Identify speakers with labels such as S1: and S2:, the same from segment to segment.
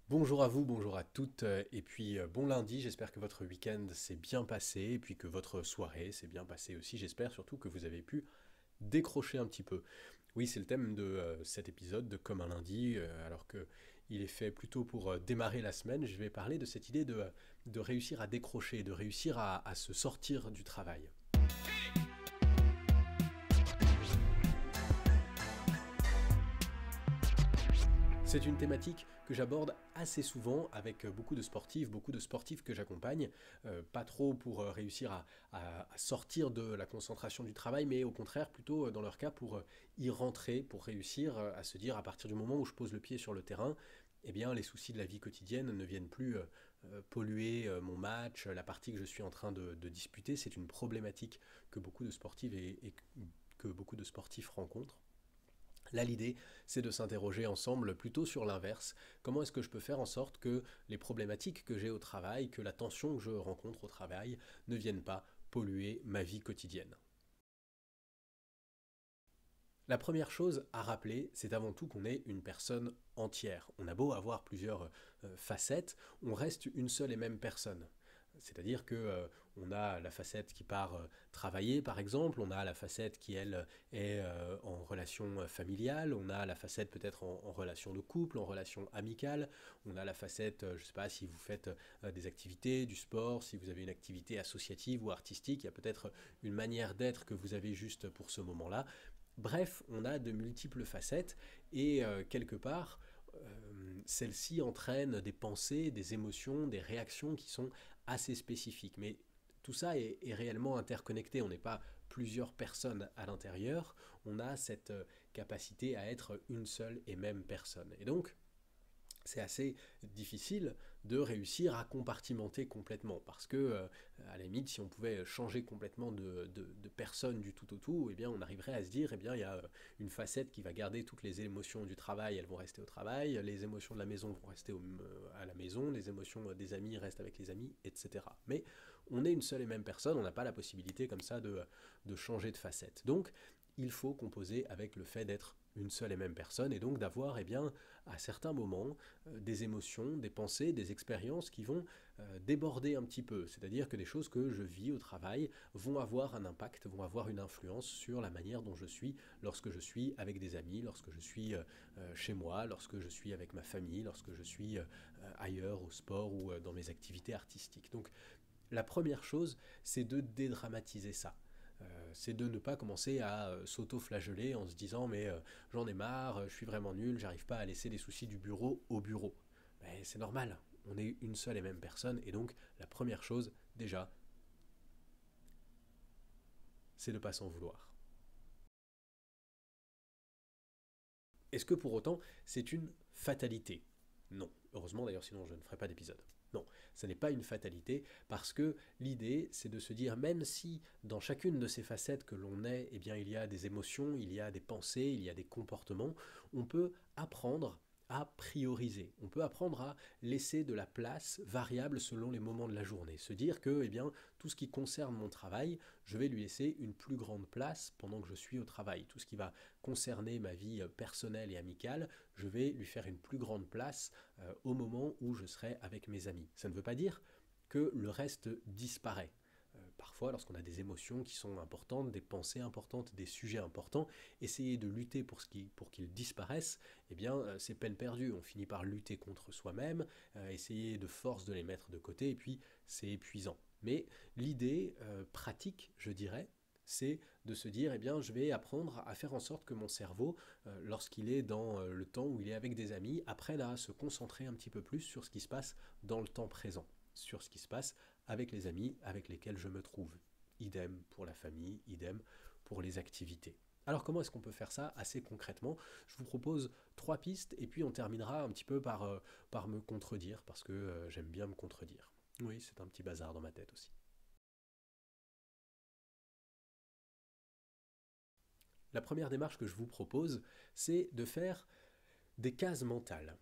S1: Bonjour à vous, bonjour à toutes, et puis bon lundi, j'espère que votre week-end s'est bien passé, et puis que votre soirée s'est bien passée aussi, j'espère surtout que vous avez pu décrocher un petit peu. Oui, c'est le thème de cet épisode de Comme un lundi, alors que il est fait plutôt pour démarrer la semaine, je vais parler de cette idée de réussir à décrocher, de réussir à se sortir du travail. C'est une thématique que j'aborde assez souvent avec beaucoup de sportifs que j'accompagne, pas trop pour réussir à sortir de la concentration du travail, mais au contraire plutôt dans leur cas pour y rentrer, pour réussir à se dire à partir du moment où je pose le pied sur le terrain, eh bien les soucis de la vie quotidienne ne viennent plus polluer mon match, la partie que je suis en train de disputer. C'est une problématique que beaucoup de sportifs et que beaucoup de sportifs rencontrent. Là, l'idée, c'est de s'interroger ensemble plutôt sur l'inverse. Comment est-ce que je peux faire en sorte que les problématiques que j'ai au travail, que la tension que je rencontre au travail, ne viennent pas polluer ma vie quotidienne? La première chose à rappeler, c'est avant tout qu'on est une personne entière. On a beau avoir plusieurs facettes, on reste une seule et même personne. C'est-à-dire que on a la facette qui part travailler, par exemple, on a la facette qui, elle, est en relation familiale, on a la facette peut-être en relation de couple, en relation amicale, on a la facette, je ne sais pas, si vous faites des activités, du sport, si vous avez une activité associative ou artistique, il y a peut-être une manière d'être que vous avez juste pour ce moment-là. Bref, on a de multiples facettes et quelque part, celles-ci entraînent des pensées, des émotions, des réactions qui sont assez spécifiques. Mais tout ça est réellement interconnecté. On n'est pas plusieurs personnes à l'intérieur. On a cette capacité à être une seule et même personne. Et donc, c'est assez difficile de réussir à compartimenter complètement parce que, à la limite, si on pouvait changer complètement de personne du tout au tout, eh bien, on arriverait à se dire, eh bien, il y a une facette qui va garder toutes les émotions du travail, elles vont rester au travail, les émotions de la maison vont rester à la maison, les émotions des amis restent avec les amis, etc. Mais on est une seule et même personne, on n'a pas la possibilité comme ça de changer de facette. Donc, il faut composer avec le fait d'être une seule et même personne et donc d'avoir eh bien, à certains moments des émotions, des pensées, des expériences qui vont déborder un petit peu. C'est-à-dire que des choses que je vis au travail vont avoir un impact, vont avoir une influence sur la manière dont je suis lorsque je suis avec des amis, lorsque je suis chez moi, lorsque je suis avec ma famille, lorsque je suis ailleurs au sport ou dans mes activités artistiques. Donc la première chose, c'est de dédramatiser ça. C'est de ne pas commencer à s'auto-flageller en se disant mais j'en ai marre, je suis vraiment nul, j'arrive pas à laisser les soucis du bureau au bureau. Mais c'est normal, on est une seule et même personne et donc la première chose déjà, c'est de ne pas s'en vouloir. Est-ce que pour autant c'est une fatalité? Non. Heureusement d'ailleurs, sinon je ne ferai pas d'épisode. Non, ce n'est pas une fatalité parce que l'idée c'est de se dire même si dans chacune de ces facettes que l'on est, eh bien il y a des émotions, il y a des pensées, il y a des comportements, on peut apprendre à prioriser. On peut apprendre à laisser de la place variable selon les moments de la journée. Se dire que eh bien, tout ce qui concerne mon travail, je vais lui laisser une plus grande place pendant que je suis au travail. Tout ce qui va concerner ma vie personnelle et amicale, je vais lui faire une plus grande place au moment où je serai avec mes amis. Ça ne veut pas dire que le reste disparaît. Parfois, lorsqu'on a des émotions qui sont importantes, des pensées importantes, des sujets importants, essayer de lutter pour qu'ils disparaissent, eh bien, c'est peine perdue. On finit par lutter contre soi-même, essayer de force de les mettre de côté, et puis c'est épuisant. Mais l'idée pratique, je dirais, c'est de se dire, eh bien, je vais apprendre à faire en sorte que mon cerveau, lorsqu'il est dans le temps où il est avec des amis, apprenne à se concentrer un petit peu plus sur ce qui se passe dans le temps présent, sur ce qui se passe avec les amis avec lesquels je me trouve. Idem pour la famille, idem pour les activités. Alors comment est-ce qu'on peut faire ça assez concrètement? Je vous propose trois pistes et puis on terminera un petit peu par me contredire parce que j'aime bien me contredire. Oui, c'est un petit bazar dans ma tête aussi. La première démarche que je vous propose, c'est de faire des cases mentales.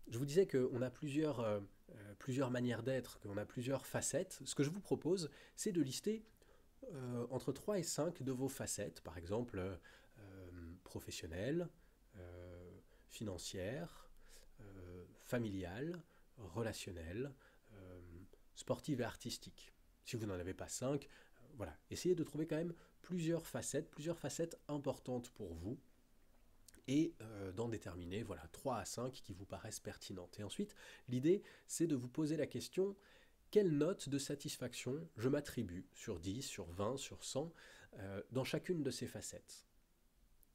S1: Je vous disais qu'on a plusieurs manières d'être, qu'on a plusieurs facettes. Ce que je vous propose, c'est de lister entre 3 et 5 de vos facettes, par exemple professionnelle, financière, familiale, relationnelle, sportive et artistique. Si vous n'en avez pas 5, voilà, essayez de trouver quand même plusieurs facettes importantes pour vous et d'en déterminer voilà, 3 à 5 qui vous paraissent pertinentes. Et ensuite, l'idée, c'est de vous poser la question, quelle note de satisfaction je m'attribue sur 10, sur 20, sur 100 dans chacune de ces facettes?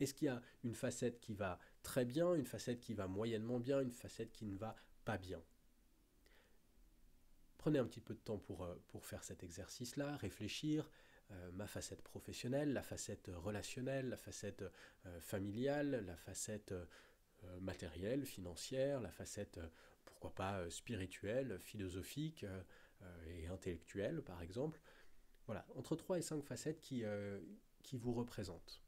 S1: Est-ce qu'il y a une facette qui va très bien, une facette qui va moyennement bien, une facette qui ne va pas bien? Prenez un petit peu de temps pour faire cet exercice-là, réfléchir, ma facette professionnelle, la facette relationnelle, la facette familiale, la facette matérielle, financière, la facette, pourquoi pas, spirituelle, philosophique et intellectuelle, par exemple. Voilà, entre 3 et 5 facettes qui vous représentent.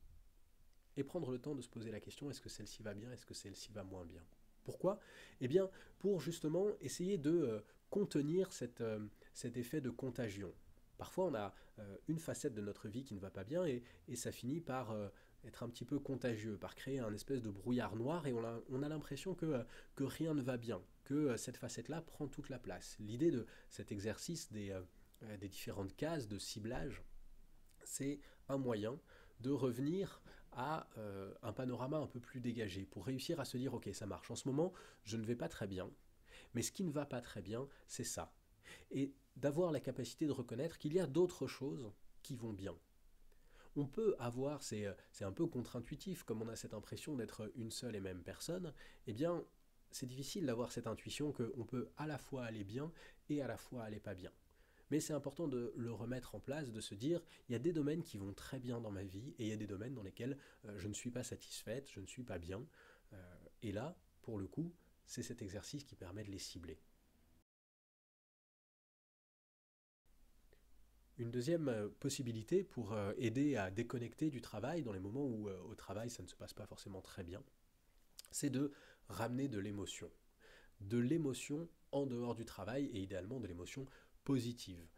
S1: Et prendre le temps de se poser la question, est-ce que celle-ci va bien, est-ce que celle-ci va moins bien? Pourquoi? Eh bien, pour justement essayer de contenir cet effet de contagion. Parfois, on a une facette de notre vie qui ne va pas bien et ça finit par être un petit peu contagieux, par créer un espèce de brouillard noir et on a l'impression que rien ne va bien, que cette facette-là prend toute la place. L'idée de cet exercice des différentes cases de ciblage, c'est un moyen de revenir à un panorama un peu plus dégagé pour réussir à se dire ok, ça marche, en ce moment je ne vais pas très bien, mais ce qui ne va pas très bien, c'est ça. Et d'avoir la capacité de reconnaître qu'il y a d'autres choses qui vont bien. On peut avoir, c'est un peu contre-intuitif, comme on a cette impression d'être une seule et même personne, eh bien c'est difficile d'avoir cette intuition qu'on peut à la fois aller bien et à la fois aller pas bien. Mais c'est important de le remettre en place, de se dire, il y a des domaines qui vont très bien dans ma vie et il y a des domaines dans lesquels je ne suis pas satisfaite, je ne suis pas bien. Et là, pour le coup, c'est cet exercice qui permet de les cibler. Une deuxième possibilité pour aider à déconnecter du travail dans les moments où au travail ça ne se passe pas forcément très bien, c'est de ramener de l'émotion. De l'émotion en dehors du travail et idéalement de l'émotion positive.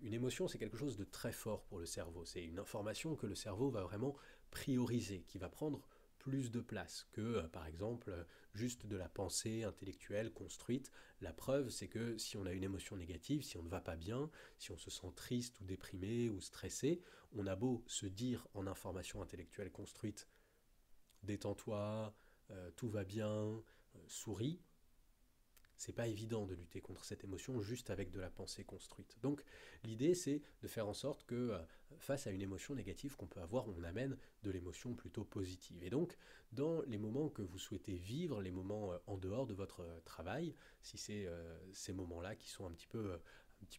S1: Une émotion, c'est quelque chose de très fort pour le cerveau. C'est une information que le cerveau va vraiment prioriser, qui va prendre plus de place que, par exemple, juste de la pensée intellectuelle construite. La preuve, c'est que si on a une émotion négative, si on ne va pas bien, si on se sent triste ou déprimé ou stressé, on a beau se dire en information intellectuelle construite, détends-toi, tout va bien, souris, c'est pas évident de lutter contre cette émotion juste avec de la pensée construite. Donc l'idée c'est de faire en sorte que face à une émotion négative qu'on peut avoir, on amène de l'émotion plutôt positive. Et donc dans les moments que vous souhaitez vivre, les moments en dehors de votre travail, si c'est ces moments-là qui sont un petit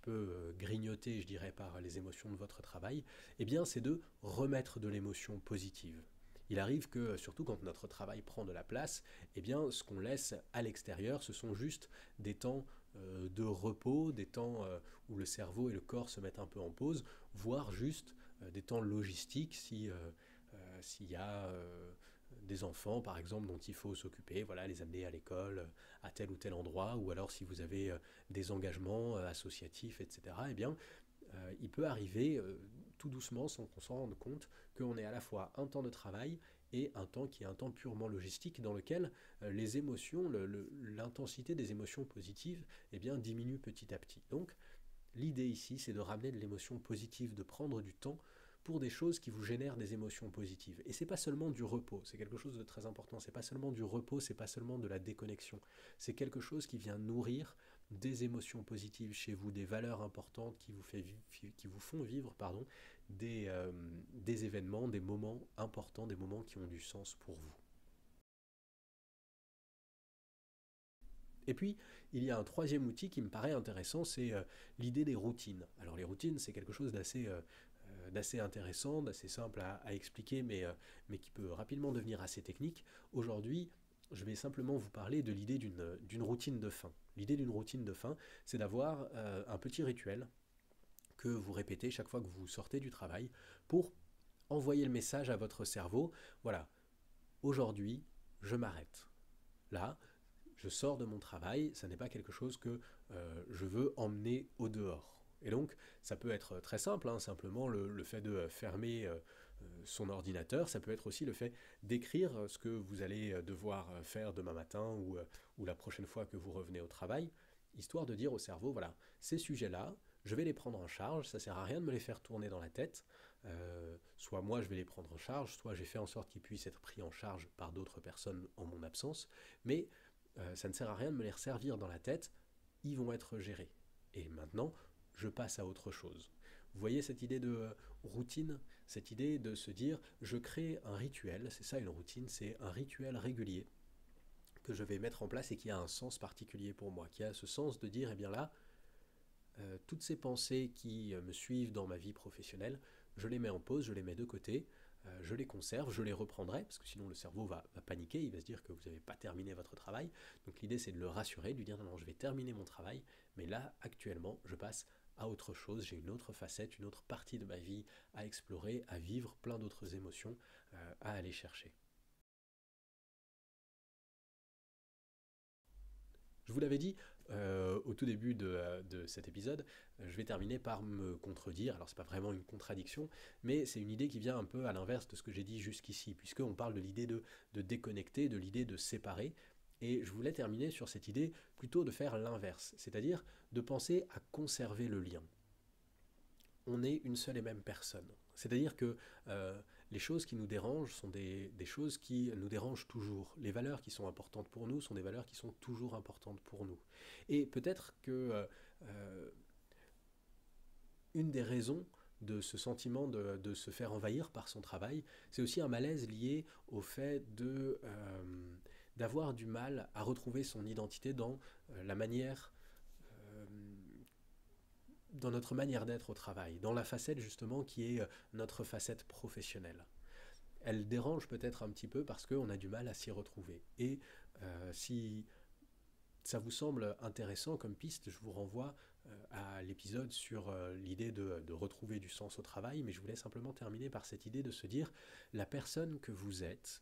S1: peu grignotés, je dirais, par les émotions de votre travail, eh bien c'est de remettre de l'émotion positive. Il arrive que, surtout quand notre travail prend de la place, eh bien, ce qu'on laisse à l'extérieur, ce sont juste des temps de repos, des temps où le cerveau et le corps se mettent un peu en pause, voire juste des temps logistiques s'il y a des enfants, par exemple, dont il faut s'occuper, voilà, les amener à l'école, à tel ou tel endroit, ou alors si vous avez des engagements associatifs, etc., eh bien, il peut arriver tout doucement, sans qu'on s'en rende compte, qu'on ait à la fois un temps de travail et un temps qui est un temps purement logistique dans lequel les émotions, l'intensité des émotions positives eh bien, diminue petit à petit. Donc l'idée ici, c'est de ramener de l'émotion positive, de prendre du temps pour des choses qui vous génèrent des émotions positives. Et c'est pas seulement du repos, c'est quelque chose de très important. C'est pas seulement du repos, c'est pas seulement de la déconnexion. C'est quelque chose qui vient nourrir des émotions positives chez vous, des valeurs importantes qui vous font vivre des événements, des moments importants, des moments qui ont du sens pour vous. Et puis, il y a un troisième outil qui me paraît intéressant, c'est l'idée des routines. Alors les routines, c'est quelque chose d'assez intéressant, d'assez simple à expliquer, mais qui peut rapidement devenir assez technique. Aujourd'hui, je vais simplement vous parler de l'idée d'une routine de fin. L'idée d'une routine de fin, c'est d'avoir un petit rituel que vous répétez chaque fois que vous sortez du travail pour envoyer le message à votre cerveau, voilà, aujourd'hui, je m'arrête. Là, je sors de mon travail, ça n'est pas quelque chose que je veux emmener au dehors. Et donc, ça peut être très simple, hein, simplement le fait de fermer son ordinateur, ça peut être aussi le fait d'écrire ce que vous allez devoir faire demain matin ou la prochaine fois que vous revenez au travail, histoire de dire au cerveau, voilà, ces sujets-là, je vais les prendre en charge, ça sert à rien de me les faire tourner dans la tête, soit moi je vais les prendre en charge, soit j'ai fait en sorte qu'ils puissent être pris en charge par d'autres personnes en mon absence, mais ça ne sert à rien de me les resservir dans la tête, ils vont être gérés. Et maintenant, je passe à autre chose. Vous voyez cette idée de routine, cette idée de se dire je crée un rituel, c'est ça une routine, c'est un rituel régulier que je vais mettre en place et qui a un sens particulier pour moi, qui a ce sens de dire, eh bien là, toutes ces pensées qui me suivent dans ma vie professionnelle, je les mets en pause, je les mets de côté, je les conserve, je les reprendrai, parce que sinon le cerveau va paniquer, il va se dire que vous n'avez pas terminé votre travail. Donc l'idée c'est de le rassurer, de lui dire non, non, je vais terminer mon travail, mais là actuellement je passe à autre chose, j'ai une autre facette, une autre partie de ma vie à explorer, à vivre, plein d'autres émotions à aller chercher. Je vous l'avais dit au tout début de cet épisode, je vais terminer par me contredire. Alors c'est pas vraiment une contradiction, mais c'est une idée qui vient un peu à l'inverse de ce que j'ai dit jusqu'ici, puisqu'on parle de l'idée de déconnecter, de l'idée de séparer. Et je voulais terminer sur cette idée plutôt de faire l'inverse, c'est-à-dire de penser à conserver le lien. On est une seule et même personne. C'est-à-dire que les choses qui nous dérangent sont des choses qui nous dérangent toujours. Les valeurs qui sont importantes pour nous sont des valeurs qui sont toujours importantes pour nous. Et peut-être que une des raisons de ce sentiment de se faire envahir par son travail, c'est aussi un malaise lié au fait d'avoir du mal à retrouver son identité dans la manière dans notre manière d'être au travail, dans la facette justement qui est notre facette professionnelle. Elle dérange peut-être un petit peu parce qu'on a du mal à s'y retrouver. Et si ça vous semble intéressant comme piste, je vous renvoie à l'épisode sur l'idée de retrouver du sens au travail, mais je voulais simplement terminer par cette idée de se dire, la personne que vous êtes,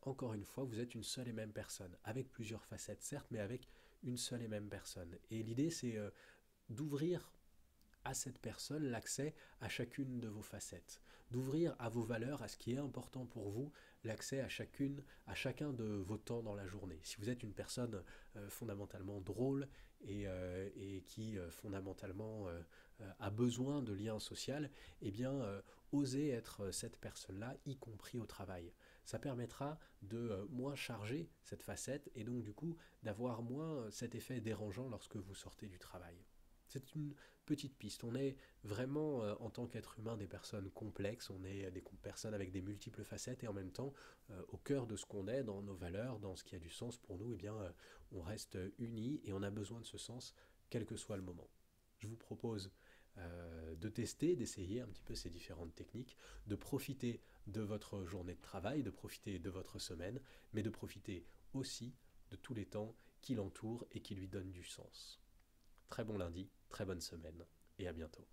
S1: encore une fois, vous êtes une seule et même personne, avec plusieurs facettes certes, mais avec une seule et même personne. Et l'idée c'est d'ouvrir à cette personne l'accès à chacune de vos facettes, d'ouvrir à vos valeurs, à ce qui est important pour vous, l'accès à chacun de vos temps dans la journée. Si vous êtes une personne fondamentalement drôle et qui fondamentalement a besoin de liens sociaux, eh bien osez être cette personne-là, y compris au travail. Ça permettra de moins charger cette facette et donc du coup d'avoir moins cet effet dérangeant lorsque vous sortez du travail. C'est une petite piste. On est vraiment, en tant qu'être humain, des personnes complexes, on est des personnes avec des multiples facettes et en même temps, au cœur de ce qu'on est, dans nos valeurs, dans ce qui a du sens pour nous, eh bien, on reste unis et on a besoin de ce sens, quel que soit le moment. Je vous propose de tester, d'essayer un petit peu ces différentes techniques, de profiter de votre journée de travail, de profiter de votre semaine, mais de profiter aussi de tous les temps qui l'entourent et qui lui donnent du sens. Très bon lundi, très bonne semaine et à bientôt.